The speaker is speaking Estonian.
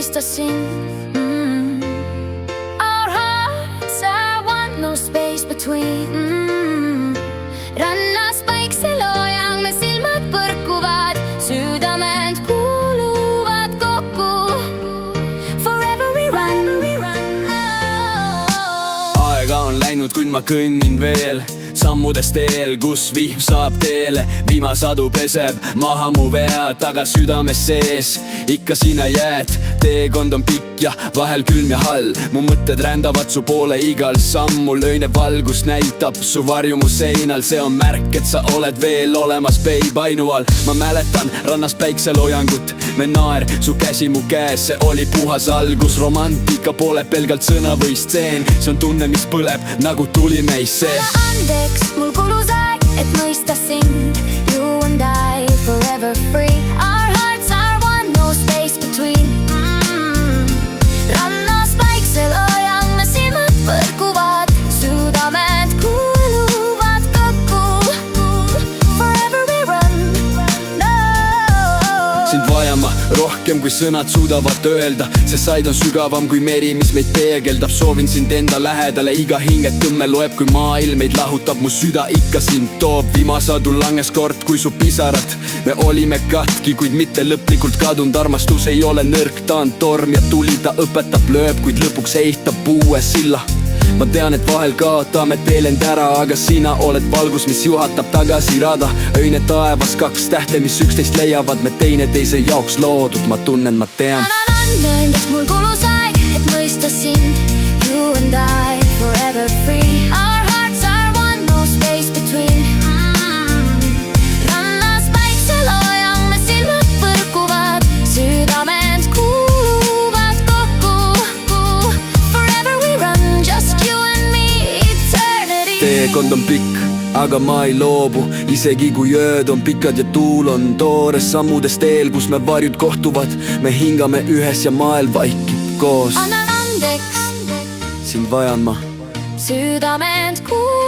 mõista sind. Our hearts are one, no space between. Rannas päikseloojang me silmad põrkuvad, südamed kuuluvad kokku. Forever we run. Aega on läinud, kuid ma kõnnin veel sammudes teel, kus vihm saab teele. Viimasadu peseb maha mu vead, aga südames sees ikka sina jääd. Teekond on pikk ja vahel külm ja hall. Mu mõtted rändavad su poole igal sammul. Öine valgus näitab su varjumu seinal. See on märk, et sa oled veel olemas, babe, ainu all. Ma mäletan rannas päikseloojangut, me naer, su käsi mu käes. See oli puhas algus, romantika pole pelgalt sõna või stseen. See on tunne, mis põleb nagu tuli meis sees. Andeks, mul kulus aeg, et mõista sind. You and I, forever free. Our hearts are one, no space between. Rannas päikseloojang me silmad põrkuvad, südamed kuuluvad kokku. Forever we run, no. Sind vajan ma rohkem, kui sõnad suudavad öelda. See said on sügavam kui meri, mis meid peegeldab. Soovin sind enda lähedale, iga hingetõmme loeb, kui maailm meid lahutab. Mu süda ikka sind toob, viimasadu langes kord kui su pisarad. Me olime katki, kuid mitte lõplikult kadunud. Armastus ei ole nõrk, ta on torm ja tuli, ta õpetab, lööb, kuid lõpuks ehitab uue silla. Ma tean, et vahel kaotame teelend ära, aga sina oled valgus, mis juhatab tagasi rada. Öine taevas, kaks tähte, mis üksteist leiavad, me teineteise jaoks loodud, ma tunnen, ma tean. Andeks, mul kulus aeg, et mõista sind. You and I, forever free. Our hearts are one, no space between. Rannas päikseloojang me silmad põrkuvad, südamed kuuluvad kokku. Forever we run, just you and me, eternity. Teekond on pikk, aga ma ei loobu. Isegi kui ööd on pikad ja tuul on toores, sammudes teel, kus me varjud kohtuvad. Me hingame ühes ja maailm vaikib koos. Annan andeks, Sind vajan ma. südamed kuuluvad